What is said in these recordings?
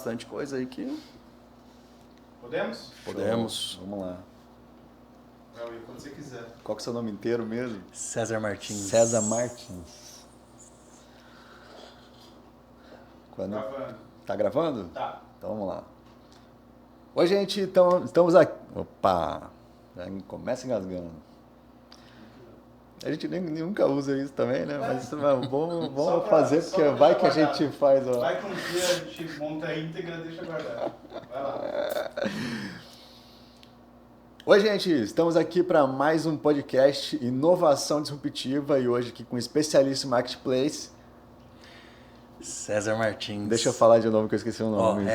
bastante coisa aí que... Podemos? Podemos. Vamos lá. Quando você quiser. Qual que é o seu nome inteiro mesmo? César Martins. César Martins. Gravando. Tá gravando? Tá. Então vamos lá. Oi, gente, então, estamos aqui. Opa! Já começa engasgando. A gente nunca usa isso também, né? Mas vamos fazer, porque vai que a gente faz. Ó. Vai que um dia a gente monta a íntegra e deixa guardar. Vai lá. Oi, gente, estamos aqui para mais um podcast Inovação Disruptiva e hoje aqui com um especialista em Marketplace. César Martins. Deixa eu falar de novo que eu esqueci o nome.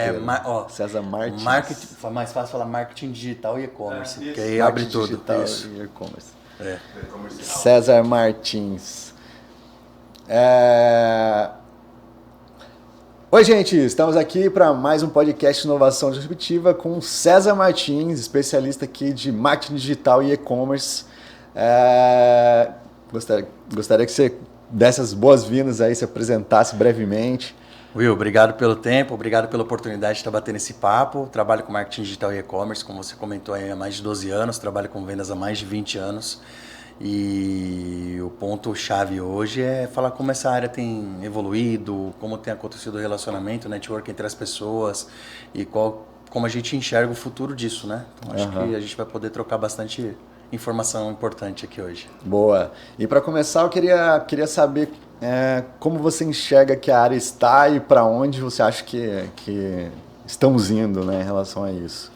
César Martins. Mais fácil falar marketing digital e e-commerce, porque aí Marketing abre tudo. Digital Isso. e e-commerce. Comercial. César Martins. Oi, gente, estamos aqui para mais um podcast Inovação Disruptiva com César Martins, especialista aqui de marketing digital e e-commerce. Gostaria que você desse as boas-vindas aí, se apresentasse brevemente. Will, obrigado pelo tempo, obrigado pela oportunidade de estar batendo esse papo. Trabalho com marketing digital e e-commerce, como você comentou aí, há mais de 12 anos, trabalho com vendas há mais de 20 anos. E o ponto-chave hoje é falar como essa área tem evoluído, como tem acontecido o relacionamento, o network entre as pessoas e como a gente enxerga o futuro disso, né? Então acho que a gente vai poder trocar bastante informação importante aqui hoje. Boa. E para começar, eu queria saber como você enxerga que a área está e para onde você acha que estamos indo, né, em relação a isso.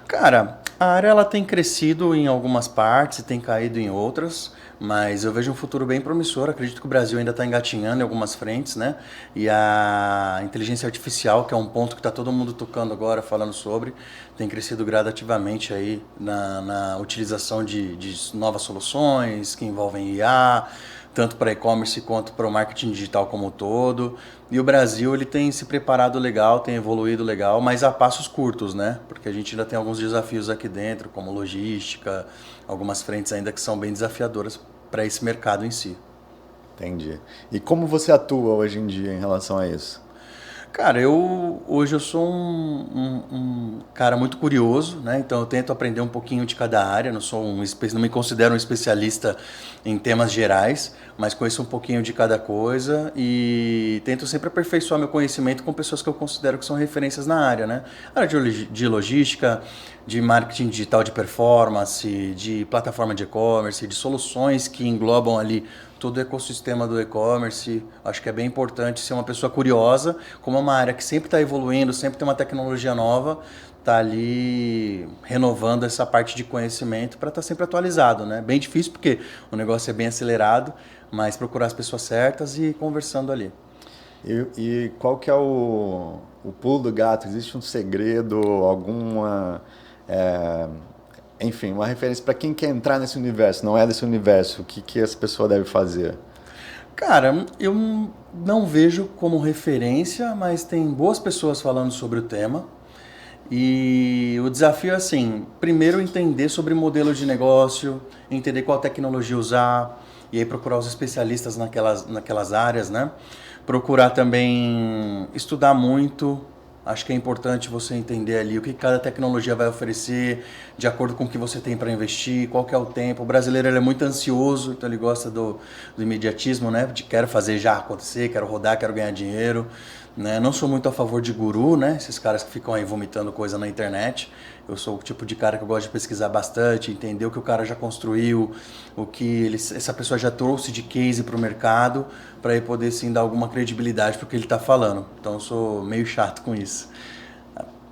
Cara, a área ela tem crescido em algumas partes e tem caído em outras, mas eu vejo um futuro bem promissor. Acredito que o Brasil ainda está engatinhando em algumas frentes, né? E a inteligência artificial, que é um ponto que está todo mundo tocando agora, falando sobre, tem crescido gradativamente aí na utilização de novas soluções que envolvem IA, tanto para e-commerce quanto para o marketing digital como um todo. E o Brasil ele tem se preparado legal, tem evoluído legal, mas a passos curtos, né? Porque a gente ainda tem alguns desafios aqui dentro, como logística, algumas frentes ainda que são bem desafiadoras para esse mercado em si. Entendi. E como você atua hoje em dia em relação a isso? Cara, hoje eu sou um cara muito curioso, né? Então eu tento aprender um pouquinho de cada área, não me considero um especialista em temas gerais, mas conheço um pouquinho de cada coisa e tento sempre aperfeiçoar meu conhecimento com pessoas que eu considero que são referências na área, né? Área de logística, de marketing digital de performance, de plataforma de e-commerce, de soluções que englobam ali todo o ecossistema do e-commerce. Acho que é bem importante ser uma pessoa curiosa, como é uma área que sempre está evoluindo, sempre tem uma tecnologia nova, tá ali renovando essa parte de conhecimento para estar sempre atualizado, né? Bem difícil porque o negócio é bem acelerado, mas procurar as pessoas certas e ir conversando ali. E qual que é o pulo do gato? Existe um segredo, alguma... enfim, uma referência para quem quer entrar nesse universo, não é desse universo, o que essa pessoa deve fazer? Cara, eu não vejo como referência, mas tem boas pessoas falando sobre o tema. E o desafio é assim, primeiro entender sobre modelo de negócio, entender qual tecnologia usar, e aí procurar os especialistas naquelas áreas, né? Procurar também estudar muito. Acho que é importante você entender ali o que cada tecnologia vai oferecer, de acordo com o que você tem para investir, qual que é o tempo. O brasileiro ele é muito ansioso, então ele gosta do imediatismo, né? De quero fazer já acontecer, quero rodar, quero ganhar dinheiro. Né? Não sou muito a favor de guru, né? Esses caras que ficam aí vomitando coisa na internet. Eu sou o tipo de cara que eu gosto de pesquisar bastante, entender o que o cara já construiu, o que essa pessoa já trouxe de case para o mercado, para ele poder sim dar alguma credibilidade para o que ele está falando. Então eu sou meio chato com isso.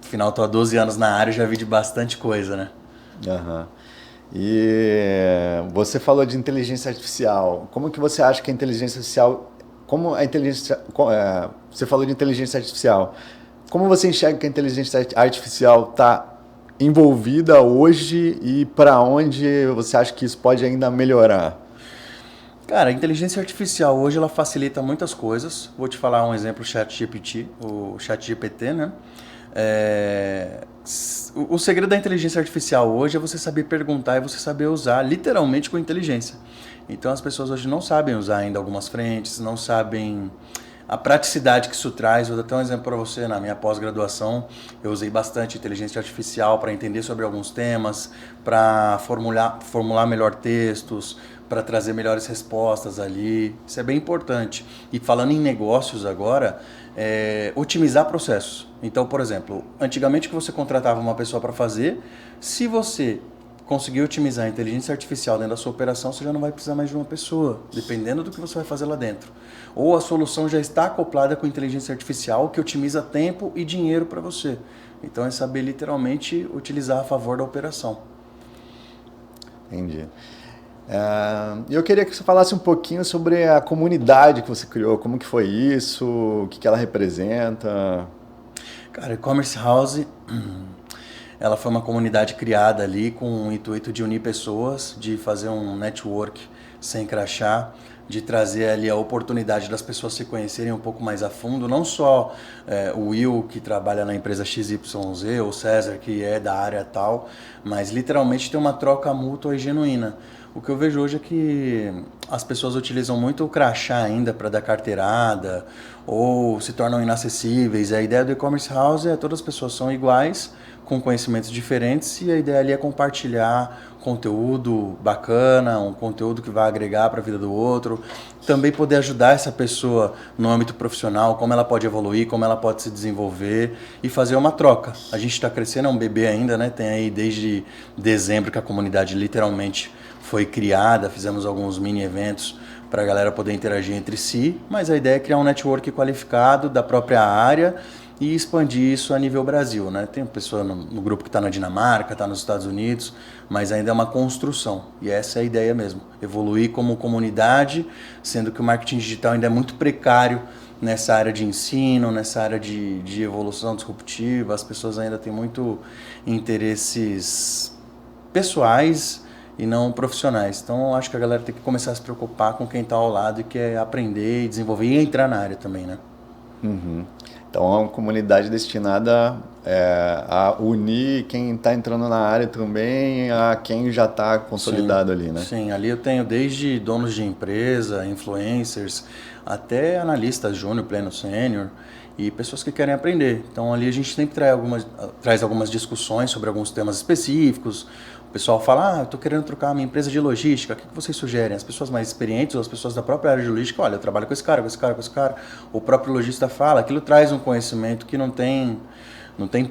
Afinal, estou há 12 anos na área e já vi de bastante coisa, né? E você falou de inteligência artificial. Como que você acha que a inteligência artificial... você falou de inteligência artificial. Como você enxerga que a inteligência artificial está envolvida hoje e para onde você acha que isso pode ainda melhorar? Cara, a inteligência artificial hoje ela facilita muitas coisas. Vou te falar um exemplo, o ChatGPT, né? O segredo da inteligência artificial hoje é você saber perguntar e você saber usar literalmente com inteligência. Então as pessoas hoje não sabem usar ainda algumas frentes, não sabem a praticidade que isso traz. Vou dar até um exemplo para você. Na minha pós-graduação, eu usei bastante inteligência artificial para entender sobre alguns temas, para formular melhor textos, para trazer melhores respostas ali. Isso é bem importante. E falando em negócios agora, otimizar processos. Então, por exemplo, antigamente que você contratava uma pessoa para fazer, se você conseguir otimizar a inteligência artificial dentro da sua operação, você já não vai precisar mais de uma pessoa, dependendo do que você vai fazer lá dentro. Ou a solução já está acoplada com inteligência artificial, que otimiza tempo e dinheiro para você. Então é saber literalmente utilizar a favor da operação. Entendi. Eu queria que você falasse um pouquinho sobre a comunidade que você criou, como que foi isso, o que ela representa. Cara, e-commerce house, ela foi uma comunidade criada ali com o intuito de unir pessoas, de fazer um network sem crachá, de trazer ali a oportunidade das pessoas se conhecerem um pouco mais a fundo, não só o Will, que trabalha na empresa XYZ, ou o César, que é da área tal, mas literalmente ter uma troca mútua e genuína. O que eu vejo hoje é que as pessoas utilizam muito o crachá ainda para dar carteirada ou se tornam inacessíveis. A ideia do e-commerce house é todas as pessoas são iguais, com conhecimentos diferentes, e a ideia ali é compartilhar conteúdo bacana, um conteúdo que vai agregar para a vida do outro. Também poder ajudar essa pessoa no âmbito profissional, como ela pode evoluir, como ela pode se desenvolver e fazer uma troca. A gente está crescendo, é um bebê ainda, né? Tem aí desde dezembro que a comunidade literalmente foi criada, fizemos alguns mini eventos para a galera poder interagir entre si, mas a ideia é criar um network qualificado da própria área e expandir isso a nível Brasil, né? Tem pessoa no grupo que está na Dinamarca, está nos Estados Unidos, mas ainda é uma construção. E essa é a ideia mesmo, evoluir como comunidade, sendo que o marketing digital ainda é muito precário nessa área de ensino, nessa área de evolução disruptiva. As pessoas ainda têm muito interesses pessoais e não profissionais. Então, acho que a galera tem que começar a se preocupar com quem está ao lado e quer aprender e desenvolver e entrar na área também, né? Uhum. Então, é uma comunidade destinada a unir quem está entrando na área também a quem já está consolidado ali, né? Sim, ali eu tenho desde donos de empresa, influencers, até analistas júnior, pleno, sênior e pessoas que querem aprender. Então, ali a gente sempre traz algumas discussões sobre alguns temas específicos. O pessoal fala, eu estou querendo trocar a minha empresa de logística, o que vocês sugerem? As pessoas mais experientes ou as pessoas da própria área de logística, olha, eu trabalho com esse cara, com esse cara, com esse cara. O próprio lojista fala, aquilo traz um conhecimento que não tem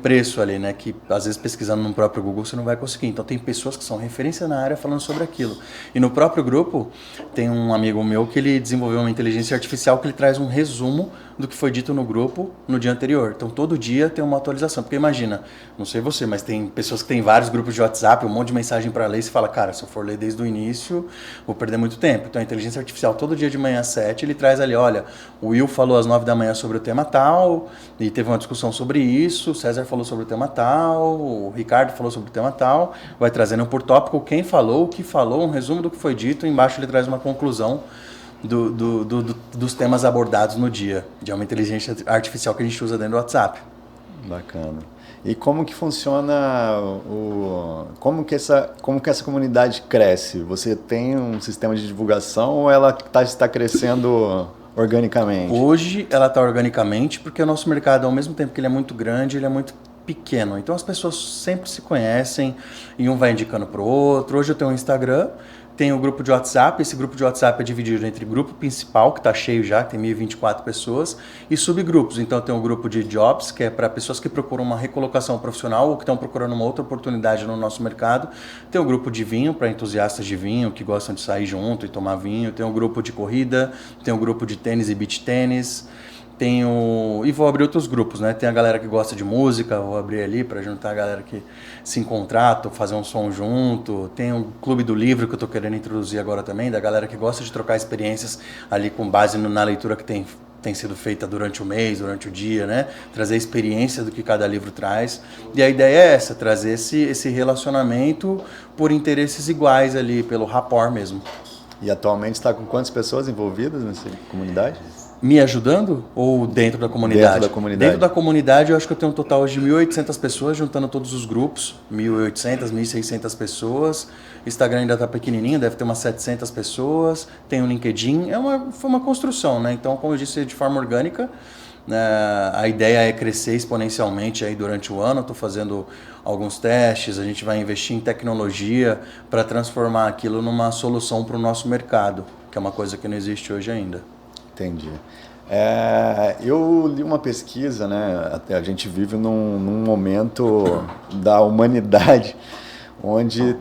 preço ali, né? Que às vezes pesquisando no próprio Google você não vai conseguir. Então tem pessoas que são referência na área falando sobre aquilo. E no próprio grupo tem um amigo meu que ele desenvolveu uma inteligência artificial que ele traz um resumo do que foi dito no grupo no dia anterior. Então todo dia tem uma atualização. Porque imagina, não sei você, mas tem pessoas que têm vários grupos de WhatsApp, um monte de mensagem para ler e você fala, cara, se eu for ler desde o início, vou perder muito tempo. Então a inteligência artificial todo dia de manhã às 7, ele traz ali, olha, o Will falou às 9 da manhã sobre o tema tal, e teve uma discussão sobre isso, o César falou sobre o tema tal, o Ricardo falou sobre o tema tal, vai trazendo por tópico quem falou, o que falou, um resumo do que foi dito, embaixo ele traz uma conclusão dos temas abordados no dia. É uma inteligência artificial que a gente usa dentro do WhatsApp. Bacana. E como que funciona como que essa comunidade cresce? Você tem um sistema de divulgação ou ela está crescendo organicamente? Hoje ela está organicamente porque o nosso mercado, ao mesmo tempo que ele é muito grande, ele é muito pequeno. Então as pessoas sempre se conhecem e um vai indicando para o outro. Hoje eu tenho um Instagram, tem o grupo de WhatsApp, esse grupo de WhatsApp é dividido entre grupo principal, que está cheio já, tem 1.024 pessoas, e subgrupos. Então tem o grupo de jobs, que é para pessoas que procuram uma recolocação profissional ou que estão procurando uma outra oportunidade no nosso mercado. Tem o grupo de vinho, para entusiastas de vinho, que gostam de sair junto e tomar vinho. Tem o grupo de corrida, tem o grupo de tênis e beach tênis. E vou abrir outros grupos, né? Tem a galera que gosta de música, vou abrir ali para juntar a galera que se encontrar, fazer um som junto. Tem o Clube do Livro que eu estou querendo introduzir agora também, da galera que gosta de trocar experiências ali com base na leitura que tem sido feita durante o mês, durante o dia, né? Trazer a experiência do que cada livro traz. E a ideia é essa, trazer esse relacionamento por interesses iguais ali, pelo rapport mesmo. E atualmente está com quantas pessoas envolvidas nessa comunidade? Me ajudando ou dentro da comunidade? Dentro da comunidade. Dentro da comunidade eu acho que eu tenho um total de 1.800 pessoas, juntando todos os grupos. 1.800, 1.600 pessoas. O Instagram ainda está pequenininho, deve ter umas 700 pessoas. Tem o LinkedIn. Foi uma construção, né? Então, como eu disse, de forma orgânica. A ideia é crescer exponencialmente aí durante o ano. Estou fazendo alguns testes, a gente vai investir em tecnologia para transformar aquilo numa solução para o nosso mercado, que é uma coisa que não existe hoje ainda. Entendi. Eu li uma pesquisa, né? A gente vive num momento da humanidade onde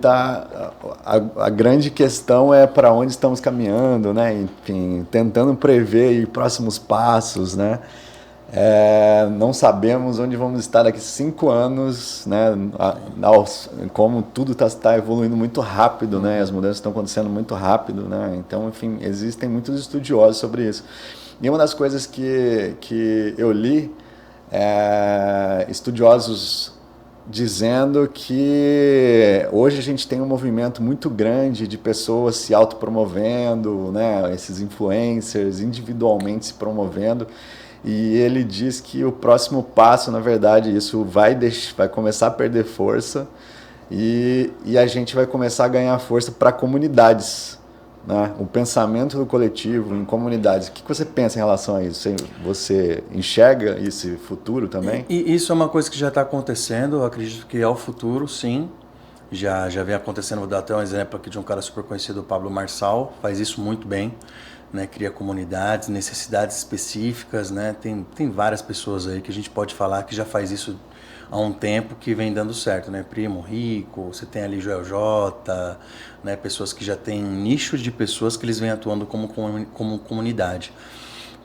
a grande questão é para onde estamos caminhando, né? Enfim, tentando prever aí próximos passos, né? Não sabemos onde vamos estar daqui 5 anos, né? Como tudo está evoluindo muito rápido, né? As mudanças estão acontecendo muito rápido, né? Então, enfim, existem muitos estudiosos sobre isso. E uma das coisas que eu li, estudiosos dizendo que hoje a gente tem um movimento muito grande de pessoas se autopromovendo, né? Esses influencers individualmente se promovendo. E ele diz que o próximo passo, na verdade, isso vai começar a perder força e a gente vai começar a ganhar força para comunidades, né? O pensamento do coletivo em comunidades. O que você pensa em relação a isso? Você enxerga esse futuro também? E isso é uma coisa que já está acontecendo, eu acredito que é o futuro, sim. Já vem acontecendo, vou dar até um exemplo aqui de um cara super conhecido, o Pablo Marçal, faz isso muito bem. Né, cria comunidades, necessidades específicas, né? Tem várias pessoas aí que a gente pode falar que já faz isso há um tempo que vem dando certo, né? Primo Rico, você tem ali Joel J, né? Pessoas que já têm nichos de pessoas que eles vêm atuando como comunidade.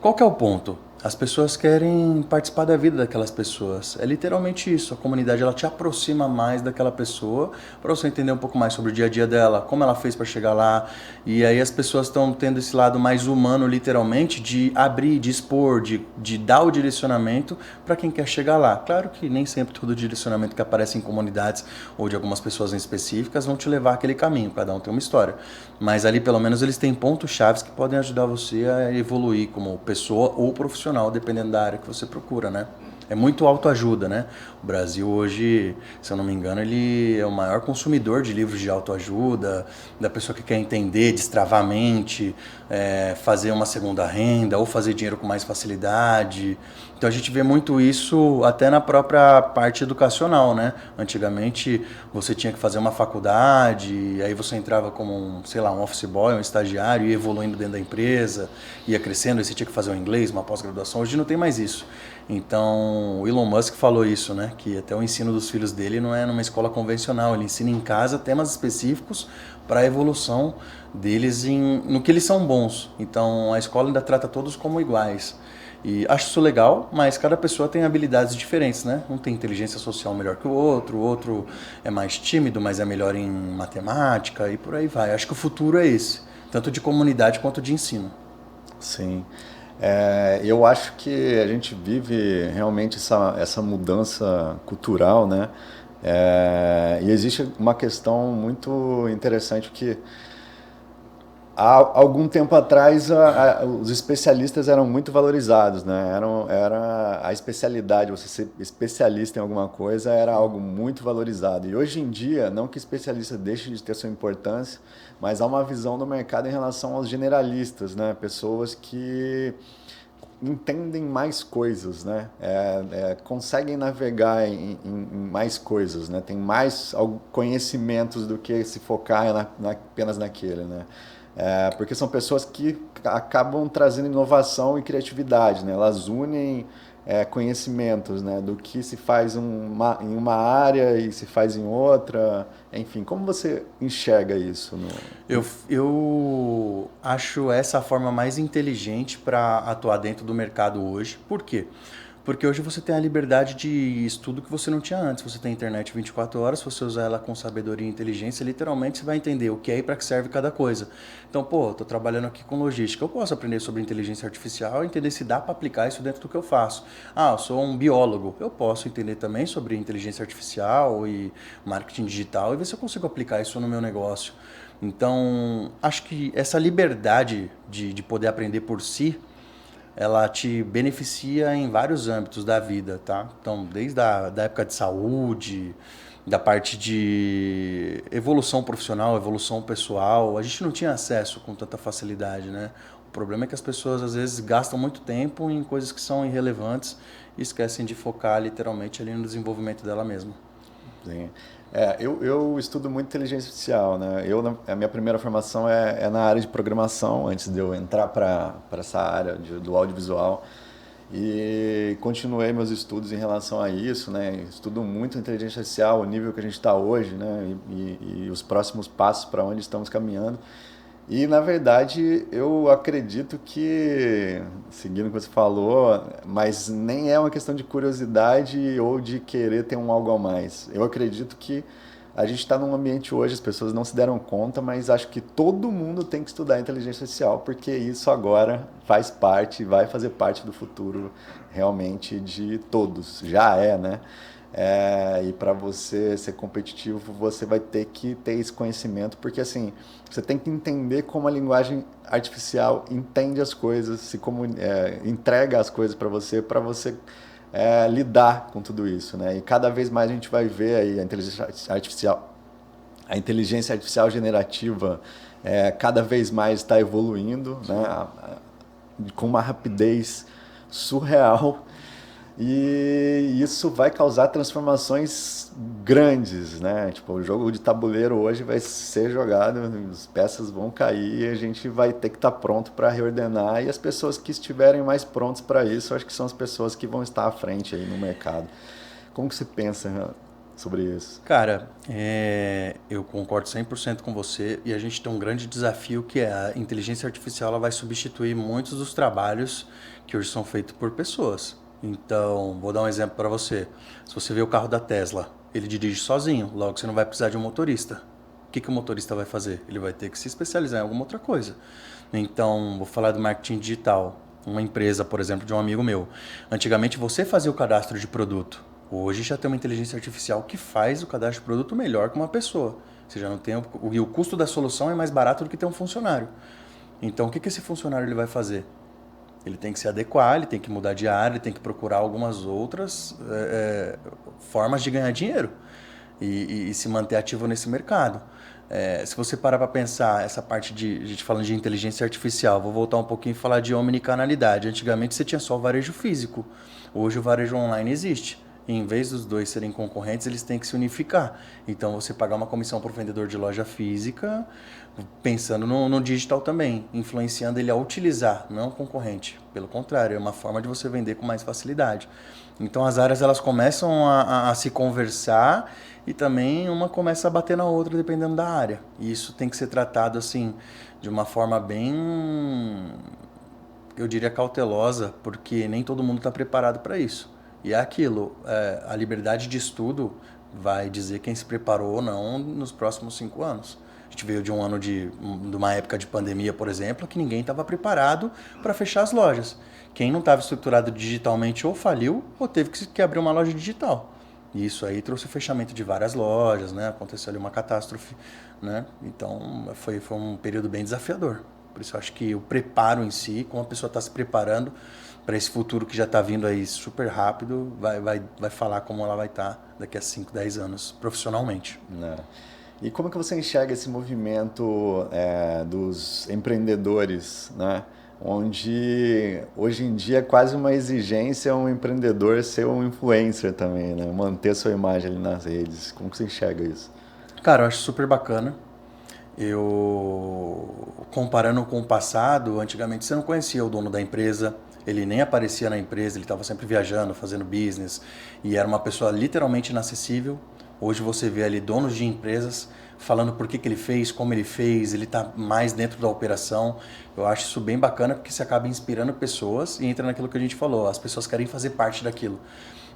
Qual que é o ponto? As pessoas querem participar da vida daquelas pessoas. É literalmente isso. A comunidade ela te aproxima mais daquela pessoa para você entender um pouco mais sobre o dia a dia dela, como ela fez para chegar lá. E aí as pessoas estão tendo esse lado mais humano, literalmente, de abrir, de expor, de dar o direcionamento para quem quer chegar lá. Claro que nem sempre todo o direcionamento que aparece em comunidades ou de algumas pessoas em específicas vão te levar àquele caminho. Cada um tem uma história. Mas ali, pelo menos, eles têm pontos-chave que podem ajudar você a evoluir como pessoa ou profissional, dependendo da área que você procura, né? É muito autoajuda, né? O Brasil hoje, se eu não me engano, ele é o maior consumidor de livros de autoajuda, da pessoa que quer entender, destravar a mente, fazer uma segunda renda ou fazer dinheiro com mais facilidade. Então a gente vê muito isso até na própria parte educacional, né? Antigamente você tinha que fazer uma faculdade, aí você entrava como um office boy, um estagiário, ia evoluindo dentro da empresa, ia crescendo, aí você tinha que fazer um inglês, uma pós-graduação. Hoje não tem mais isso. Então, o Elon Musk falou isso, né? Que até o ensino dos filhos dele não é numa escola convencional, ele ensina em casa temas específicos para a evolução deles no que eles são bons. Então, a escola ainda trata todos como iguais. E acho isso legal, mas cada pessoa tem habilidades diferentes, né? Um tem inteligência social melhor que o outro é mais tímido, mas é melhor em matemática e por aí vai. Acho que o futuro é esse, tanto de comunidade quanto de ensino. Sim. Eu acho que a gente vive realmente essa mudança cultural, né? E existe uma questão muito interessante que há algum tempo atrás os especialistas eram muito valorizados, né? Era a especialidade, você ser especialista em alguma coisa era algo muito valorizado. E hoje em dia, não que especialista deixe de ter sua importância, mas há uma visão do mercado em relação aos generalistas, né? Pessoas que entendem mais coisas, né? Conseguem navegar em mais coisas, né? Tem mais conhecimentos do que se focar apenas naquele, né? Porque são pessoas que acabam trazendo inovação e criatividade, né? Elas unem conhecimentos, né? Do que se faz em uma área e se faz em outra. Enfim, como você enxerga isso? Eu acho essa a forma mais inteligente para atuar dentro do mercado hoje. Por quê? Porque hoje você tem a liberdade de estudo que você não tinha antes. Você tem a internet 24 horas, se você usar ela com sabedoria e inteligência, literalmente você vai entender o que é e para que serve cada coisa. Então, estou trabalhando aqui com logística. Eu posso aprender sobre inteligência artificial e entender se dá para aplicar isso dentro do que eu faço. Eu sou um biólogo. Eu posso entender também sobre inteligência artificial e marketing digital e ver se eu consigo aplicar isso no meu negócio. Então, acho que essa liberdade de poder aprender por si ela te beneficia em vários âmbitos da vida, tá? Então, desde a da época de saúde, da parte de evolução profissional, evolução pessoal, a gente não tinha acesso com tanta facilidade, né? O problema é que as pessoas às vezes gastam muito tempo em coisas que são irrelevantes e esquecem de focar literalmente ali no desenvolvimento dela mesma. Sim. Eu estudo muito inteligência artificial, né? A minha primeira formação é na área de programação, antes de eu entrar para essa área do audiovisual. E continuei meus estudos em relação a isso, né? Estudo muito inteligência artificial, o nível que a gente está hoje, né? E os próximos passos para onde estamos caminhando. E, na verdade, eu acredito que, seguindo o que você falou, mas nem é uma questão de curiosidade ou de querer ter um algo a mais. Eu acredito que a gente está num ambiente hoje, as pessoas não se deram conta, mas acho que todo mundo tem que estudar inteligência artificial, porque isso agora faz parte, vai fazer parte do futuro realmente de todos. Já é, né? E para você ser competitivo, você vai ter que ter esse conhecimento, porque assim, você tem que entender como a linguagem artificial entende as coisas, entrega as coisas para você lidar com tudo isso, né? E cada vez mais a gente vai ver aí a inteligência artificial generativa cada vez mais está evoluindo, né? Com uma rapidez surreal. E isso vai causar transformações grandes, né? Tipo, o jogo de tabuleiro hoje vai ser jogado, as peças vão cair e a gente vai ter que estar pronto para reordenar. E as pessoas que estiverem mais prontas para isso, eu acho que são as pessoas que vão estar à frente aí no mercado. Como que você pensa sobre isso? Cara, eu concordo 100% com você e a gente tem um grande desafio que é a inteligência artificial. Ela vai substituir muitos dos trabalhos que hoje são feitos por pessoas. Então, vou dar um exemplo para você. Se você vê o carro da Tesla, ele dirige sozinho, logo você não vai precisar de um motorista. O que o motorista vai fazer? Ele vai ter que se especializar em alguma outra coisa. Então, vou falar do marketing digital. Uma empresa, por exemplo, de um amigo meu. Antigamente você fazia o cadastro de produto. Hoje já tem uma inteligência artificial que faz o cadastro de produto melhor que uma pessoa. Você já não tem e o custo da solução é mais barato do que ter um funcionário. Então, o que esse funcionário ele vai fazer? Ele tem que se adequar, ele tem que mudar de área, ele tem que procurar algumas outras formas de ganhar dinheiro e se manter ativo nesse mercado. Se você parar para pensar essa parte a gente falando de inteligência artificial, vou voltar um pouquinho e falar de omnicanalidade. Antigamente você tinha só o varejo físico, hoje o varejo online existe. E em vez dos dois serem concorrentes, eles têm que se unificar. Então você pagar uma comissão para o vendedor de loja física, pensando no digital também, influenciando ele a utilizar, não é um concorrente. Pelo contrário, é uma forma de você vender com mais facilidade. Então as áreas elas começam a se conversar e também uma começa a bater na outra dependendo da área. E isso tem que ser tratado assim de uma forma bem, eu diria, cautelosa, porque nem todo mundo está preparado para isso. E é aquilo, a liberdade de estudo vai dizer quem se preparou ou não nos próximos 5 anos. A gente veio de um ano de uma época de pandemia, por exemplo, que ninguém estava preparado para fechar as lojas. Quem não estava estruturado digitalmente ou faliu ou teve que abrir uma loja digital. E isso aí trouxe o fechamento de várias lojas, né? Aconteceu ali uma catástrofe, né? Então foi um período bem desafiador. Por isso eu acho que o preparo em si, como a pessoa está se preparando para esse futuro que já está vindo aí super rápido, vai falar como ela vai estar daqui a 5, 10 anos profissionalmente. E como que você enxerga esse movimento dos empreendedores, né? Onde hoje em dia é quase uma exigência um empreendedor ser um influencer também, né? Manter sua imagem ali nas redes. Como que você enxerga isso? Cara, eu acho super bacana. Comparando com o passado, antigamente você não conhecia o dono da empresa, ele nem aparecia na empresa, ele estava sempre viajando, fazendo business, e era uma pessoa literalmente inacessível. Hoje você vê ali donos de empresas falando por que ele fez, como ele fez, ele está mais dentro da operação. Eu acho isso bem bacana porque você acaba inspirando pessoas e entra naquilo que a gente falou, as pessoas querem fazer parte daquilo.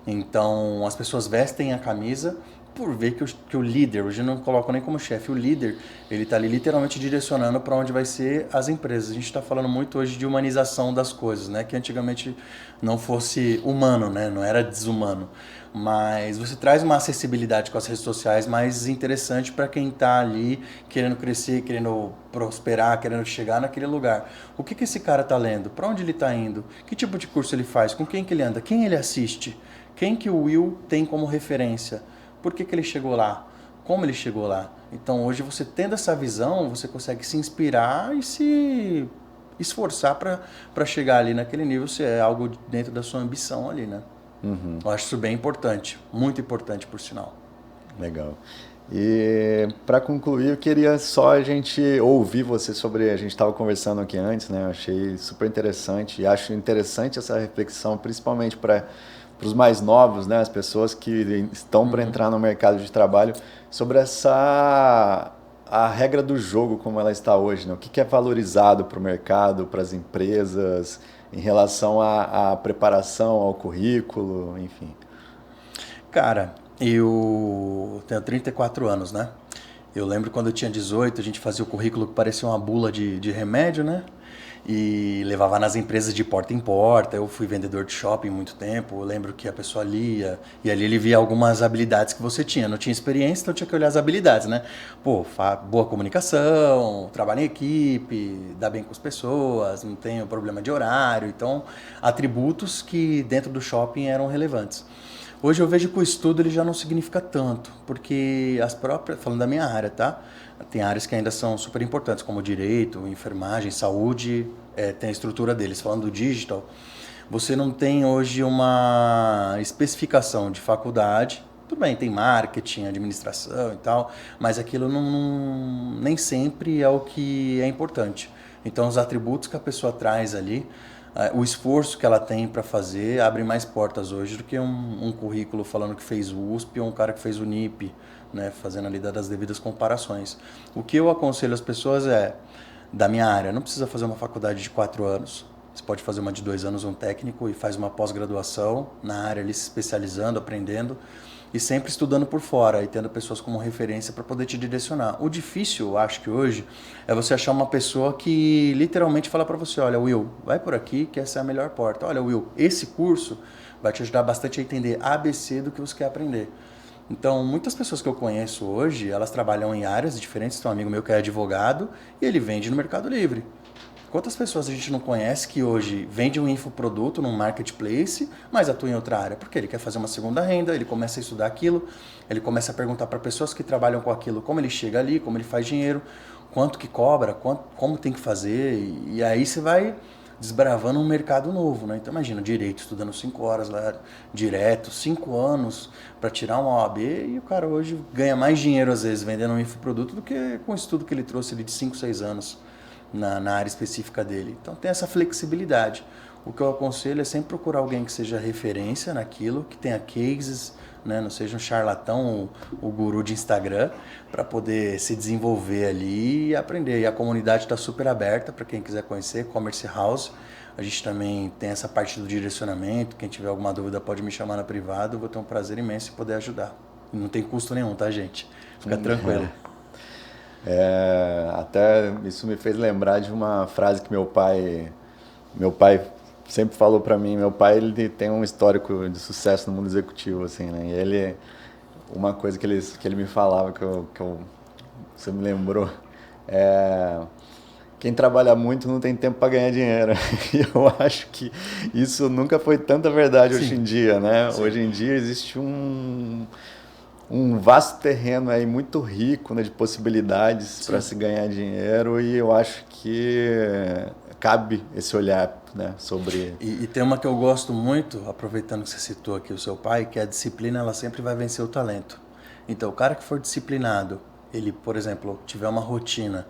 Então as pessoas vestem a camisa por ver que o líder, hoje eu não coloco nem como chefe, o líder, ele está ali literalmente direcionando para onde vai ser as empresas. A gente está falando muito hoje de humanização das coisas, né? Que antigamente não fosse humano, né? Não era desumano. Mas você traz uma acessibilidade com as redes sociais mais interessante para quem está ali querendo crescer, querendo prosperar, querendo chegar naquele lugar. O que esse cara está lendo? Para onde ele está indo? Que tipo de curso ele faz? Com quem que ele anda? Quem ele assiste? Quem que o Will tem como referência? Por que ele chegou lá? Como ele chegou lá? Então hoje você tendo essa visão, você consegue se inspirar e se esforçar para chegar ali naquele nível, se é algo dentro da sua ambição ali, né? Uhum. Eu acho isso bem importante, muito importante por sinal. Legal. E para concluir, eu queria só a gente ouvir você sobre, a gente estava conversando aqui antes, né? Eu achei super interessante e acho interessante essa reflexão, principalmente para os mais novos, né? As pessoas que estão para entrar no mercado de trabalho, sobre a regra do jogo como ela está hoje, né? O que é valorizado para o mercado, para as empresas, em relação à preparação, ao currículo, enfim. Cara, eu tenho 34 anos, né? Eu lembro quando eu tinha 18, a gente fazia o currículo que parecia uma bula de remédio, né? E levava nas empresas de porta em porta. Eu fui vendedor de shopping muito tempo. Eu lembro que a pessoa lia e ali ele via algumas habilidades que você tinha. Não tinha experiência, então tinha que olhar as habilidades, né? Pô, boa comunicação, trabalho em equipe, dá bem com as pessoas, não tem problema de horário. Então, atributos que dentro do shopping eram relevantes. Hoje eu vejo que o estudo ele já não significa tanto, porque as próprias, falando da minha área, tá? Tem áreas que ainda são super importantes, como direito, enfermagem, saúde, tem a estrutura deles. Falando do digital, você não tem hoje uma especificação de faculdade. Tudo bem, tem marketing, administração e tal, mas aquilo nem sempre é o que é importante. Então, os atributos que a pessoa traz ali, o esforço que ela tem para fazer abre mais portas hoje do que um currículo falando que fez o USP ou um cara que fez o NIP, né, fazendo ali das devidas comparações. O que eu aconselho as pessoas da minha área, não precisa fazer uma faculdade de 4 anos. Você pode fazer uma de 2 anos, um técnico, e faz uma pós-graduação na área ali, se especializando, aprendendo, e sempre estudando por fora e tendo pessoas como referência para poder te direcionar. O difícil, eu acho que hoje, é você achar uma pessoa que literalmente fala para você, olha, Will, vai por aqui que essa é a melhor porta. Olha, Will, esse curso vai te ajudar bastante a entender ABC do que você quer aprender. Então, muitas pessoas que eu conheço hoje, elas trabalham em áreas diferentes. Tem um amigo meu que é advogado e ele vende no Mercado Livre. Quantas pessoas a gente não conhece que hoje vende um infoproduto num marketplace, mas atua em outra área? Porque ele quer fazer uma segunda renda, ele começa a estudar aquilo, ele começa a perguntar para pessoas que trabalham com aquilo como ele chega ali, como ele faz dinheiro, quanto que cobra, como tem que fazer, e aí você vai desbravando um mercado novo, né? Então imagina, direito, estudando 5 horas lá, direto, 5 anos para tirar uma OAB, e o cara hoje ganha mais dinheiro às vezes vendendo um infoproduto do que com o estudo que ele trouxe ali de 5, 6 anos. Na área específica dele. Então tem essa flexibilidade. O que eu aconselho é sempre procurar alguém que seja referência naquilo, que tenha cases, né? Não seja um charlatão, o guru de Instagram, para poder se desenvolver ali e aprender. E a comunidade está super aberta para quem quiser conhecer, Commerce House. A gente também tem essa parte do direcionamento. Quem tiver alguma dúvida pode me chamar na privada. Eu vou ter um prazer imenso em poder ajudar. E não tem custo nenhum, tá, gente? Fica tranquilo. Até isso me fez lembrar de uma frase que meu pai sempre falou para mim. Meu pai, ele tem um histórico de sucesso no mundo executivo, assim, né? E ele, uma coisa que ele me falava você me lembrou, quem trabalha muito não tem tempo para ganhar dinheiro. E eu acho que isso nunca foi tanta verdade hoje em dia, né? Sim. Hoje em dia existe um vasto terreno aí muito rico, né, de possibilidades para se ganhar dinheiro, e eu acho que cabe esse olhar, né, sobre... E tem uma que eu gosto muito, aproveitando que você citou aqui o seu pai, que é a disciplina, ela sempre vai vencer o talento. Então, o cara que for disciplinado, ele, por exemplo, tiver uma rotina,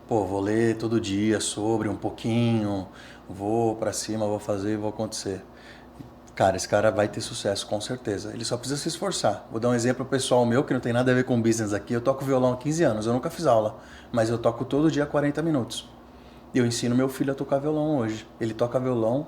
vou ler todo dia sobre um pouquinho, vou para cima, vou fazer e vou acontecer. Cara, esse cara vai ter sucesso, com certeza. Ele só precisa se esforçar. Vou dar um exemplo pessoal meu, que não tem nada a ver com business aqui. Eu toco violão há 15 anos, eu nunca fiz aula, mas eu toco todo dia 40 minutos. Eu ensino meu filho a tocar violão hoje. Ele toca violão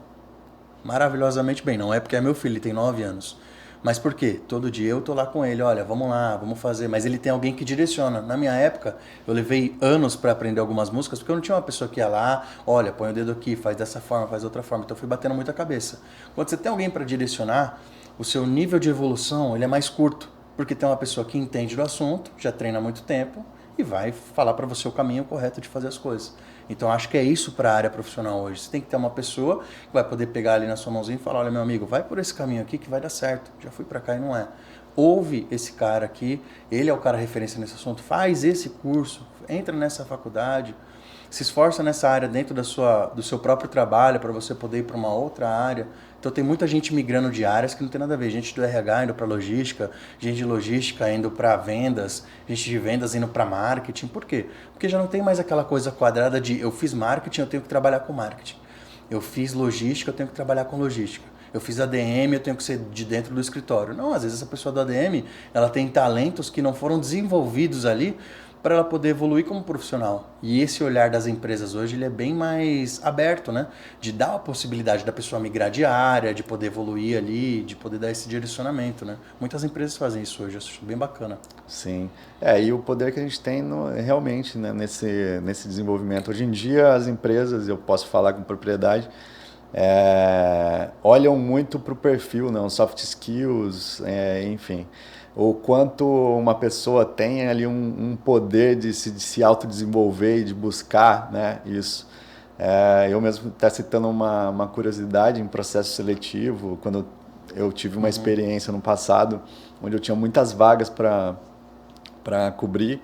maravilhosamente bem. Não é porque é meu filho, ele tem 9 anos. Mas por quê? Todo dia eu tô lá com ele, olha, vamos lá, vamos fazer. Mas ele tem alguém que direciona. Na minha época, eu levei anos para aprender algumas músicas, porque eu não tinha uma pessoa que ia lá, olha, põe o dedo aqui, faz dessa forma, faz outra forma. Então eu fui batendo muita cabeça. Quando você tem alguém para direcionar, o seu nível de evolução ele é mais curto, porque tem uma pessoa que entende do assunto, já treina há muito tempo e vai falar para você o caminho correto de fazer as coisas. Então acho que é isso para a área profissional hoje. Você tem que ter uma pessoa que vai poder pegar ali na sua mãozinha e falar, olha meu amigo, vai por esse caminho aqui que vai dar certo. Já fui para cá e não é. Ouve esse cara aqui, ele é o cara referência nesse assunto, faz esse curso, entra nessa faculdade, se esforça nessa área dentro do seu próprio trabalho para você poder ir para uma outra área. Então tem muita gente migrando de áreas que não tem nada a ver. Gente do RH indo para logística, gente de logística indo para vendas, gente de vendas indo para marketing. Por quê? Porque já não tem mais aquela coisa quadrada de eu fiz marketing, eu tenho que trabalhar com marketing. Eu fiz logística, eu tenho que trabalhar com logística. Eu fiz ADM, eu tenho que ser de dentro do escritório. Não, às vezes essa pessoa do ADM, ela tem talentos que não foram desenvolvidos ali para ela poder evoluir como profissional. E esse olhar das empresas hoje ele é bem mais aberto, né? De dar a possibilidade da pessoa migrar de área, de poder evoluir ali, de poder dar esse direcionamento, né? Muitas empresas fazem isso hoje, eu acho bem bacana. Sim. E o poder que a gente tem realmente, né, nesse desenvolvimento. Hoje em dia as empresas, eu posso falar com propriedade, olham muito para o perfil, né, os soft skills, enfim. O quanto uma pessoa tem ali um poder de se autodesenvolver e de buscar, né, isso. Eu mesmo estou citando uma curiosidade em processo seletivo, quando eu tive uma experiência no passado, onde eu tinha muitas vagas para cobrir,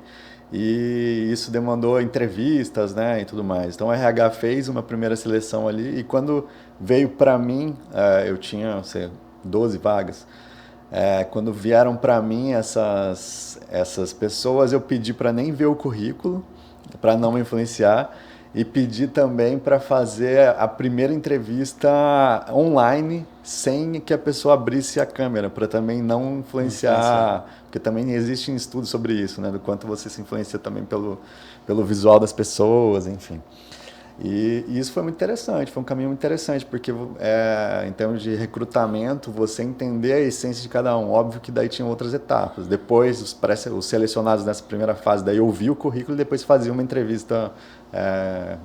e isso demandou entrevistas, né, e tudo mais. Então o RH fez uma primeira seleção ali, e quando veio para mim, eu tinha, sei, 12 vagas. Quando vieram para mim essas pessoas, eu pedi para nem ver o currículo, para não me influenciar, e pedi também para fazer a primeira entrevista online sem que a pessoa abrisse a câmera, para também não influenciar, porque também existem estudos sobre isso, né, do quanto você se influencia também pelo visual das pessoas, enfim. E isso foi muito interessante, foi um caminho muito interessante, porque em termos de recrutamento, você entender a essência de cada um. Óbvio que daí tinha outras etapas. Depois, os selecionados nessa primeira fase, daí eu vi o currículo e depois fazia uma entrevista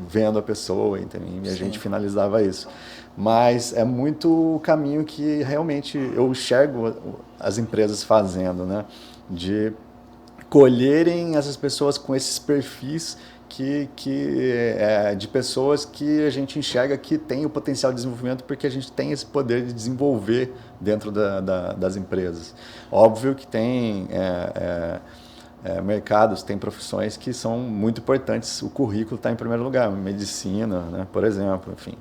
vendo a pessoa, e a gente finalizava isso. Mas é muito o caminho que realmente eu enxergo as empresas fazendo, né? De colherem essas pessoas com esses perfis de pessoas que a gente enxerga que tem o potencial de desenvolvimento, porque a gente tem esse poder de desenvolver dentro das empresas. Óbvio que tem mercados, tem profissões que são muito importantes, o currículo está em primeiro lugar, medicina, né, por exemplo, enfim.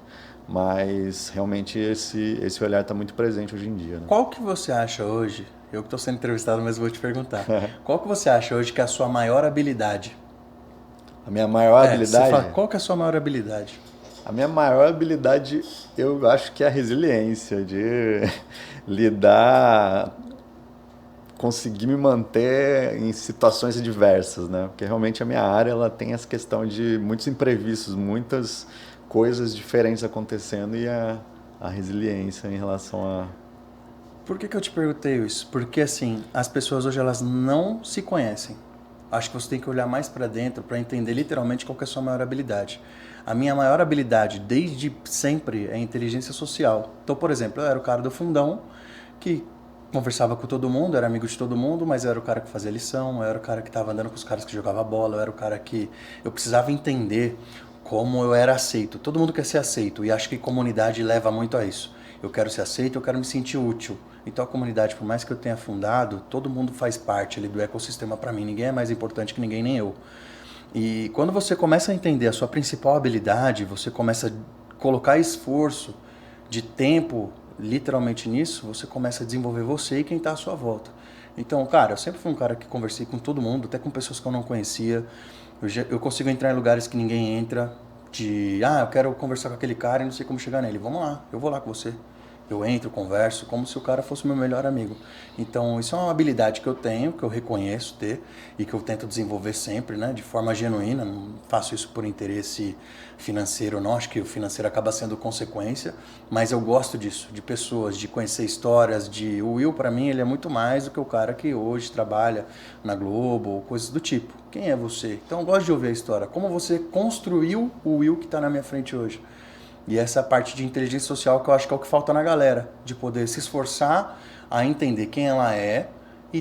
Mas realmente esse olhar está muito presente hoje em dia. Né? Qual que você acha hoje, eu que estou sendo entrevistado, mas vou te perguntar, qual que você acha hoje que é a sua maior habilidade? A minha maior habilidade? Você fala, qual que é a sua maior habilidade? A minha maior habilidade, eu acho que é a resiliência, de lidar, conseguir me manter em situações adversas, né? Porque realmente a minha área ela tem essa questão de muitos imprevistos, muitas coisas diferentes acontecendo, e a resiliência em relação a... Por que eu te perguntei isso? Porque assim, as pessoas hoje elas não se conhecem. Acho que você tem que olhar mais para dentro para entender literalmente qual que é a sua maior habilidade. A minha maior habilidade desde sempre é inteligência social. Então, por exemplo, eu era o cara do fundão que conversava com todo mundo, era amigo de todo mundo, mas eu era o cara que fazia lição, eu era o cara que estava andando com os caras que jogavam bola, eu era o cara que eu precisava entender como eu era aceito. Todo mundo quer ser aceito e acho que comunidade leva muito a isso. Eu quero ser aceito, eu quero me sentir útil. Então a comunidade, por mais que eu tenha fundado, todo mundo faz parte ali do ecossistema para mim. Ninguém é mais importante que ninguém, nem eu. E quando você começa a entender a sua principal habilidade, você começa a colocar esforço de tempo literalmente nisso, você começa a desenvolver você e quem está à sua volta. Então, cara, eu sempre fui um cara que conversei com todo mundo, até com pessoas que eu não conhecia. Eu consigo entrar em lugares que ninguém entra, eu quero conversar com aquele cara e não sei como chegar nele. Vamos lá, eu vou lá com você. Eu entro, converso, como se o cara fosse meu melhor amigo. Então, isso é uma habilidade que eu tenho, que eu reconheço ter e que eu tento desenvolver sempre, né, de forma genuína. Não faço isso por interesse financeiro, não. Acho que o financeiro acaba sendo consequência, mas eu gosto disso, de pessoas, de conhecer histórias. O Will, para mim, ele é muito mais do que o cara que hoje trabalha na Globo ou coisas do tipo. Quem é você? Então, eu gosto de ouvir a história. Como você construiu o Will que está na minha frente hoje? E essa parte de inteligência social que eu acho que é o que falta na galera, de poder se esforçar a entender quem ela é e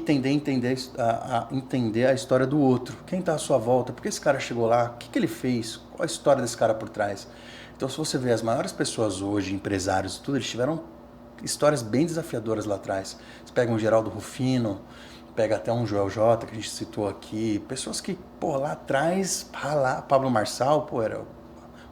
entender a história do outro. Quem está à sua volta, por que esse cara chegou lá, o que ele fez, qual a história desse cara por trás. Então, se você vê as maiores pessoas hoje, empresários e tudo, eles tiveram histórias bem desafiadoras lá atrás. Você pega um Geraldo Rufino, pega até um Joel J, que a gente citou aqui, pessoas que, lá atrás, Pablo Marçal, era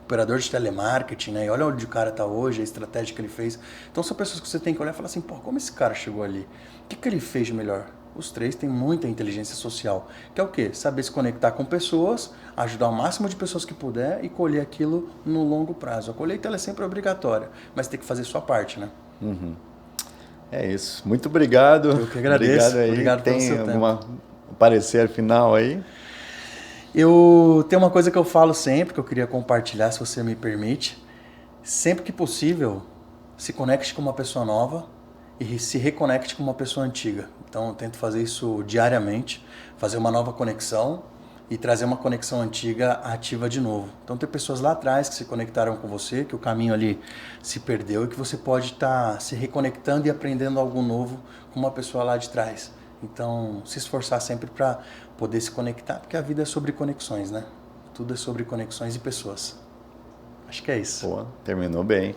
operador de telemarketing, né? E olha onde o cara está hoje, a estratégia que ele fez. Então são pessoas que você tem que olhar e falar assim, como esse cara chegou ali? O que ele fez de melhor? Os três têm muita inteligência social, que é o quê? Saber se conectar com pessoas, ajudar o máximo de pessoas que puder e colher aquilo no longo prazo. A colheita ela é sempre obrigatória, mas tem que fazer sua parte, né? Uhum. É isso. Muito obrigado. Eu que agradeço. Obrigado pelo seu tempo. Tem algum parecer final aí? Eu tenho uma coisa que eu falo sempre, que eu queria compartilhar, se você me permite. Sempre que possível, se conecte com uma pessoa nova e se reconecte com uma pessoa antiga. Então eu tento fazer isso diariamente, fazer uma nova conexão e trazer uma conexão antiga ativa de novo. Então tem pessoas lá atrás que se conectaram com você, que o caminho ali se perdeu e que você pode estar se reconectando e aprendendo algo novo com uma pessoa lá de trás. Então, se esforçar sempre para poder se conectar, porque a vida é sobre conexões, né? Tudo é sobre conexões e pessoas. Acho que é isso. Pô, terminou bem.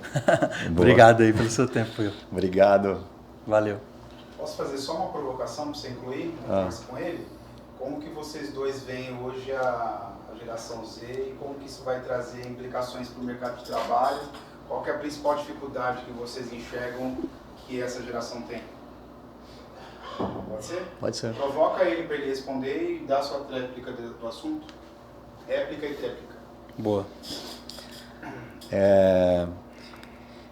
Obrigado aí pelo seu tempo, Will. Obrigado. Valeu. Posso fazer só uma provocação para você incluir na conversa com ele? Como que vocês dois veem hoje a geração Z e como que isso vai trazer implicações para o mercado de trabalho? Qual que é a principal dificuldade que vocês enxergam que essa geração tem? Pode ser? Pode ser. Provoca ele para ele responder e dar sua réplica do assunto. Réplica e tréplica. Boa.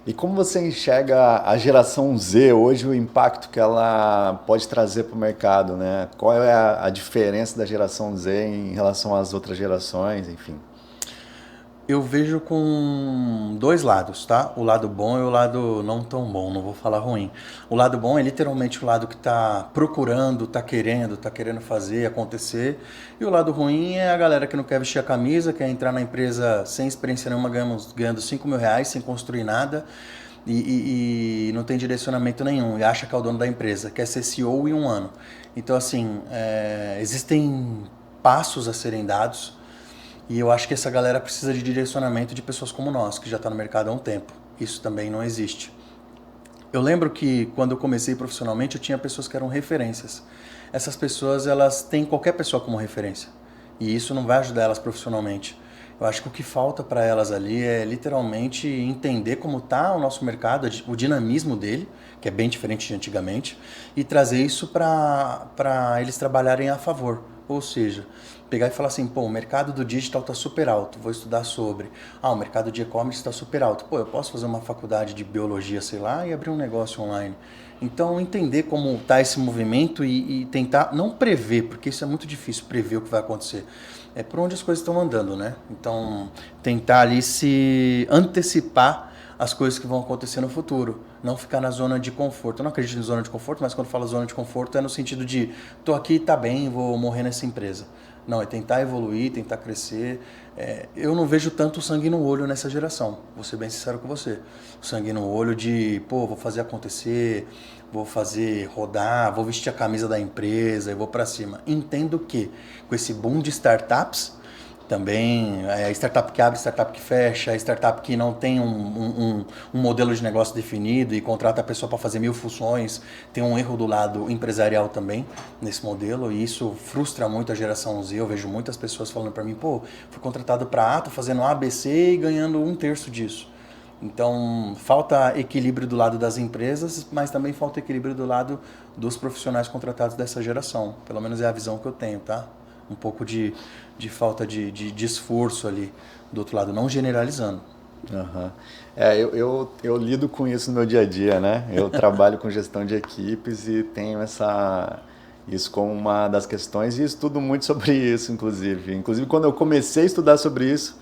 E como você enxerga a geração Z hoje, o impacto que ela pode trazer para o mercado, né? Qual é a diferença da geração Z em relação às outras gerações, enfim? Eu vejo com dois lados, tá? O lado bom e o lado não tão bom, não vou falar ruim. O lado bom é literalmente o lado que está procurando, está querendo fazer acontecer. E o lado ruim é a galera que não quer vestir a camisa, quer entrar na empresa sem experiência nenhuma, ganhando R$5.000, sem construir nada e não tem direcionamento nenhum. E acha que é o dono da empresa, quer ser CEO em um ano. Então, assim, existem passos a serem dados. E eu acho que essa galera precisa de direcionamento de pessoas como nós, que já está no mercado há um tempo. Isso também não existe. Eu lembro que quando eu comecei profissionalmente, eu tinha pessoas que eram referências. Essas pessoas, elas têm qualquer pessoa como referência. E isso não vai ajudar elas profissionalmente. Eu acho que o que falta para elas ali é literalmente entender como está o nosso mercado, o dinamismo dele, que é bem diferente de antigamente, e trazer isso para eles trabalharem a favor. Ou seja, pegar e falar assim, o mercado do digital está super alto, vou estudar sobre. O mercado de e-commerce está super alto. Eu posso fazer uma faculdade de biologia, sei lá, e abrir um negócio online. Então, entender como está esse movimento e tentar, não prever, porque isso é muito difícil, prever o que vai acontecer. É por onde as coisas estão andando, né? Então, tentar ali se antecipar as coisas que vão acontecer no futuro. Não ficar na zona de conforto. Eu não acredito em zona de conforto, mas quando falo zona de conforto é no sentido de tô aqui, tá bem, vou morrer nessa empresa. Não, é tentar evoluir, tentar crescer. Eu não vejo tanto sangue no olho nessa geração, vou ser bem sincero com você. O sangue no olho de, vou fazer acontecer, vou fazer rodar, vou vestir a camisa da empresa e vou para cima. Entendo que com esse boom de startups, também a startup que abre, startup que fecha, a startup que não tem um modelo de negócio definido e contrata a pessoa para fazer 1000 funções, tem um erro do lado empresarial também nesse modelo e isso frustra muito a geração Z. Eu vejo muitas pessoas falando para mim, fui contratado para A, tô fazendo A, B, C e ganhando 1/3 disso. Então, falta equilíbrio do lado das empresas, mas também falta equilíbrio do lado dos profissionais contratados dessa geração. Pelo menos é a visão que eu tenho, tá? Um pouco de falta de esforço ali do outro lado, não generalizando. Aham. Eu lido com isso no meu dia a dia, né? Eu trabalho com gestão de equipes e tenho isso como uma das questões e estudo muito sobre isso, inclusive. Inclusive, quando eu comecei a estudar sobre isso,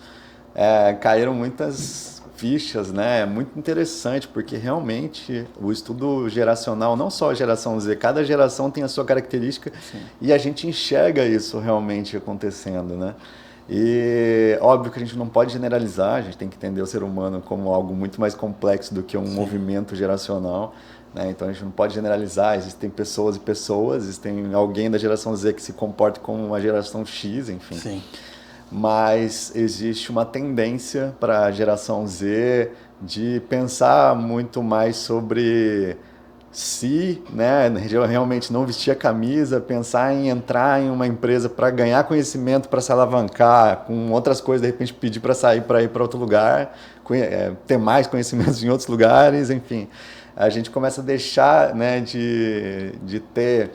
caíram muitas fichas, né? É muito interessante, porque realmente o estudo geracional, não só a geração Z, cada geração tem a sua característica. Sim. E a gente enxerga isso realmente acontecendo, né? E óbvio que a gente não pode generalizar, a gente tem que entender o ser humano como algo muito mais complexo do que um Sim. movimento geracional, né? Então a gente não pode generalizar, existem pessoas e pessoas, existem alguém da geração Z que se comporta como uma geração X, enfim. Sim. Mas existe uma tendência para a geração Z de pensar muito mais sobre si, né, realmente não vestir a camisa, pensar em entrar em uma empresa para ganhar conhecimento, para se alavancar, com outras coisas, de repente pedir para sair para ir para outro lugar, ter mais conhecimentos em outros lugares, enfim. A gente começa a deixar, né, de ter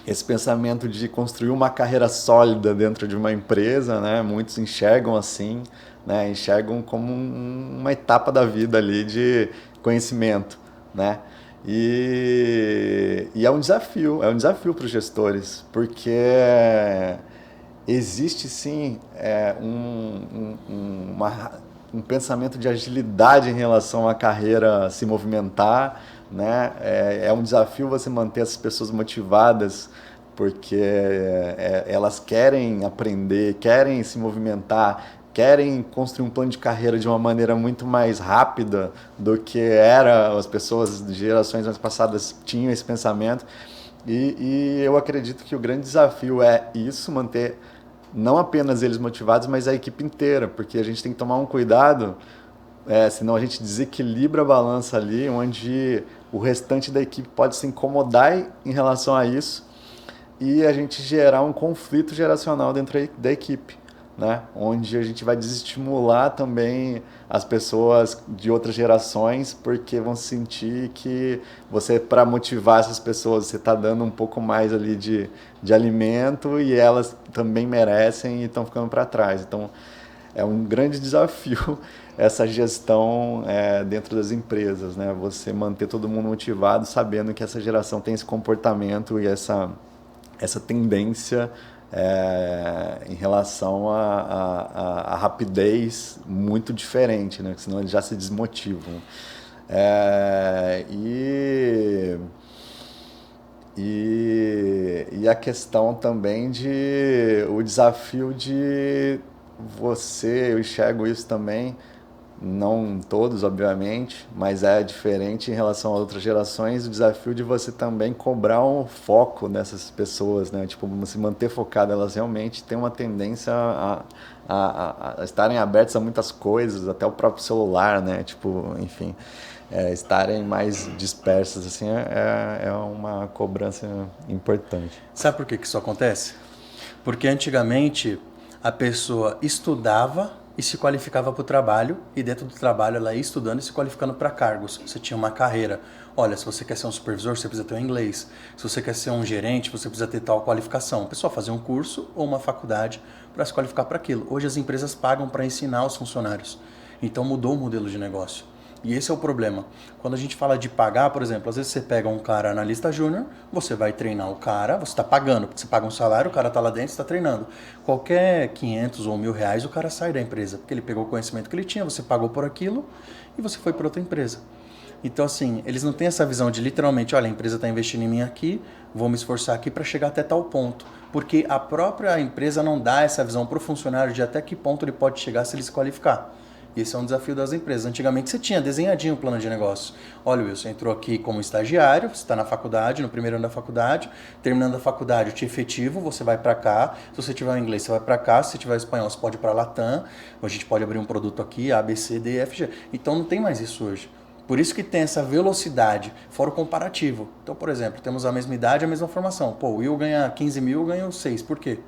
esse pensamento de construir uma carreira sólida dentro de uma empresa, né? Muitos enxergam assim, né? Enxergam como uma etapa da vida ali de conhecimento, né? E é um desafio para os gestores, porque existe sim um pensamento de agilidade em relação à carreira se movimentar, né? É um desafio você manter essas pessoas motivadas, porque elas querem aprender, querem se movimentar, querem construir um plano de carreira de uma maneira muito mais rápida do que as pessoas de gerações mais passadas tinham esse pensamento. E eu acredito que o grande desafio é isso, manter não apenas eles motivados, mas a equipe inteira, porque a gente tem que tomar um cuidado, senão a gente desequilibra a balança ali, onde o restante da equipe pode se incomodar em relação a isso e a gente gerar um conflito geracional dentro da equipe, né? Onde a gente vai desestimular também as pessoas de outras gerações, porque vão sentir que você, para motivar essas pessoas, você está dando um pouco mais ali de alimento e elas também merecem e estão ficando para trás. Então, é um grande desafio essa gestão dentro das empresas, né? Você manter todo mundo motivado, sabendo que essa geração tem esse comportamento e essa tendência em relação à rapidez muito diferente, né? Senão eles já se desmotivam. E a questão também o desafio de eu enxergo isso também, não todos, obviamente, mas é diferente em relação a outras gerações, o desafio de você também cobrar um foco nessas pessoas, né? Tipo, se manter focado, elas realmente têm uma tendência a estarem abertas a muitas coisas, até o próprio celular, né? Tipo, enfim, estarem mais dispersas, assim, é uma cobrança importante. Sabe por que isso acontece? Porque antigamente a pessoa estudava e se qualificava para o trabalho, e dentro do trabalho ela ia estudando e se qualificando para cargos. Você tinha uma carreira. Olha, se você quer ser um supervisor, você precisa ter um inglês. Se você quer ser um gerente, você precisa ter tal qualificação. O pessoal fazia um curso ou uma faculdade para se qualificar para aquilo. Hoje as empresas pagam para ensinar os funcionários. Então mudou o modelo de negócio. E esse é o problema. Quando a gente fala de pagar, por exemplo, às vezes você pega um cara analista júnior, você vai treinar o cara, você está pagando, você paga um salário, o cara está lá dentro, você está treinando. Qualquer 500 ou 1.000 reais, o cara sai da empresa, porque ele pegou o conhecimento que ele tinha, você pagou por aquilo e você foi para outra empresa. Então, assim, eles não têm essa visão de literalmente, olha, a empresa está investindo em mim aqui, vou me esforçar aqui para chegar até tal ponto. Porque a própria empresa não dá essa visão para o funcionário de até que ponto ele pode chegar se ele se qualificar. E esse é um desafio das empresas. Antigamente você tinha desenhadinho o plano de negócio. Olha, Wilson, entrou aqui como estagiário, você está na faculdade, no primeiro ano da faculdade, terminando a faculdade, eu te efetivo, você vai para cá. Se você tiver o inglês, você vai para cá. Se você tiver o espanhol, você pode ir para a Latam. A gente pode abrir um produto aqui, A, B, C, D, F, G. Então não tem mais isso hoje. Por isso que tem essa velocidade, fora o comparativo. Então, por exemplo, temos a mesma idade, a mesma formação. Pô, o Will ganha 15 mil, eu ganho 6. Por quê?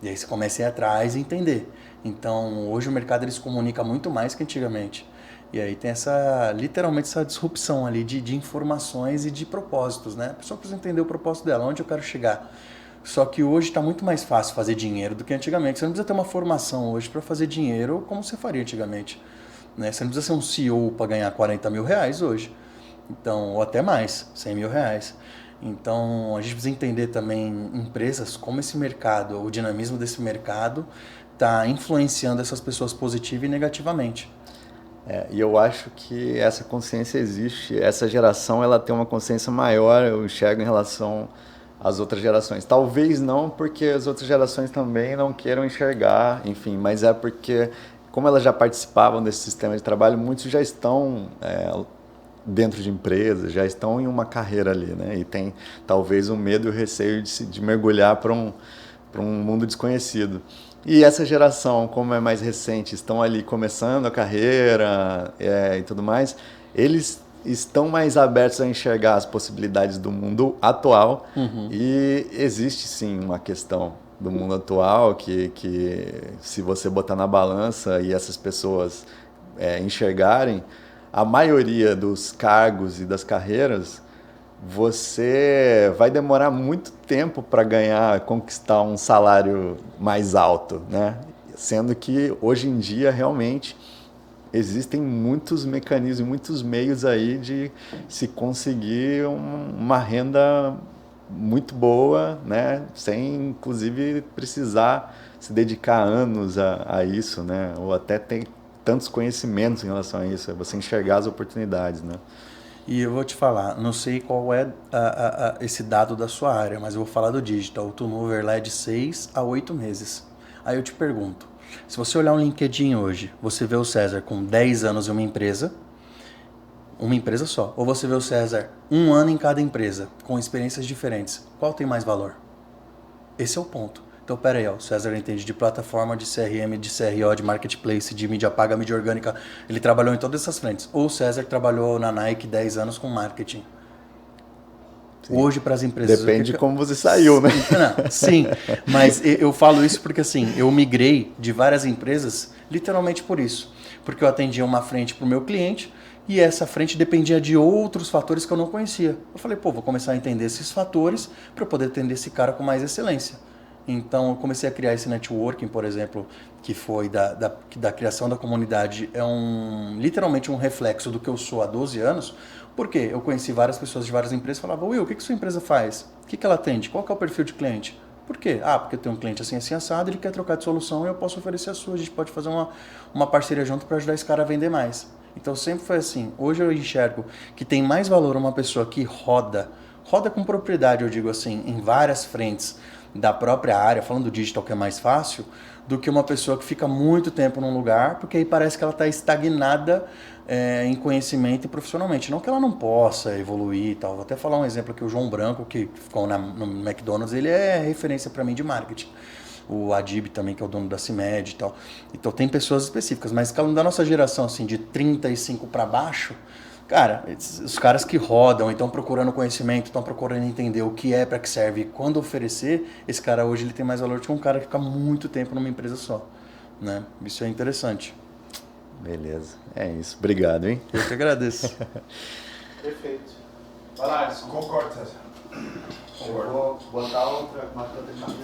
E aí você começa a ir atrás e entender. Então, hoje o mercado ele se comunica muito mais que antigamente. E aí tem literalmente essa disrupção ali de informações e de propósitos, né? A pessoa precisa entender o propósito dela, onde eu quero chegar. Só que hoje está muito mais fácil fazer dinheiro do que antigamente. Você não precisa ter uma formação hoje para fazer dinheiro como você faria antigamente. né? Você não precisa ser um CEO para ganhar 40 mil reais hoje. Então, ou até mais, 100 mil reais. Então, a gente precisa entender também empresas, como esse mercado, o dinamismo desse mercado está influenciando essas pessoas positiva e negativamente. E eu acho que essa consciência existe, essa geração ela tem uma consciência maior, eu enxergo, em relação às outras gerações. Talvez não porque as outras gerações também não queiram enxergar, enfim, mas é porque, como elas já participavam desse sistema de trabalho, muitos já estão dentro de empresas, já estão em uma carreira ali, né? E tem talvez o medo e o receio de mergulhar para um mundo desconhecido. E essa geração, como é mais recente, estão ali começando a carreira e tudo mais, eles estão mais abertos a enxergar as possibilidades do mundo atual. E existe sim uma questão do mundo atual que se você botar na balança e essas pessoas enxergarem, a maioria dos cargos e das carreiras, você vai demorar muito tempo para conquistar um salário mais alto, né? Sendo que hoje em dia realmente existem muitos mecanismos, muitos meios aí de se conseguir uma renda muito boa, né? Sem inclusive precisar se dedicar anos a isso, né? Ou até ter tantos conhecimentos em relação a isso, é você enxergar as oportunidades, né? E eu vou te falar, não sei qual é esse dado da sua área, mas eu vou falar do digital. O turnover lá é de 6 a 8 meses. Aí eu te pergunto, se você olhar um LinkedIn hoje, você vê o César com 10 anos em uma empresa só, ou você vê o César 1 ano em cada empresa, com experiências diferentes, qual tem mais valor? Esse é o ponto. Então, pera aí, ó, o César entende de plataforma, de CRM, de CRO, de marketplace, de mídia paga, mídia orgânica. Ele trabalhou em todas essas frentes. Ou o César trabalhou na Nike 10 anos com marketing. Sim. Hoje, para as empresas... Depende de como você saiu, né? Não, sim, mas eu falo isso porque assim, eu migrei de várias empresas literalmente por isso. Porque eu atendia uma frente para o meu cliente e essa frente dependia de outros fatores que eu não conhecia. Eu falei, pô, vou começar a entender esses fatores para eu poder atender esse cara com mais excelência. Então, eu comecei a criar esse networking, por exemplo, que foi da criação da comunidade, literalmente um reflexo do que eu sou há 12 anos, porque eu conheci várias pessoas de várias empresas e falava, Will, o que sua empresa faz? O que ela atende? Qual que é o perfil de cliente? Por quê? Ah, porque eu tenho um cliente assim assado, ele quer trocar de solução e eu posso oferecer a sua. A gente pode fazer uma parceria junto para ajudar esse cara a vender mais. Então, sempre foi assim. Hoje eu enxergo que tem mais valor uma pessoa que roda com propriedade, eu digo assim, em várias frentes, da própria área, falando do digital que é mais fácil, do que uma pessoa que fica muito tempo num lugar, porque aí parece que ela está estagnada em conhecimento e profissionalmente. Não que ela não possa evoluir e tal. Vou até falar um exemplo aqui, o João Branco, que ficou no McDonald's, ele é referência para mim de marketing. O Adib também, que é o dono da CIMED e tal. Então tem pessoas específicas, mas da nossa geração, assim, de 35 para baixo, cara, os caras que rodam, estão procurando conhecimento, estão procurando entender o que é, para que serve e quando oferecer, esse cara hoje ele tem mais valor do que um cara que fica muito tempo numa empresa só, né? Isso é interessante. Beleza, é isso. Obrigado, hein? Eu que agradeço. Perfeito. Vai lá, Alisson. Concordo, César. Eu vou botar outra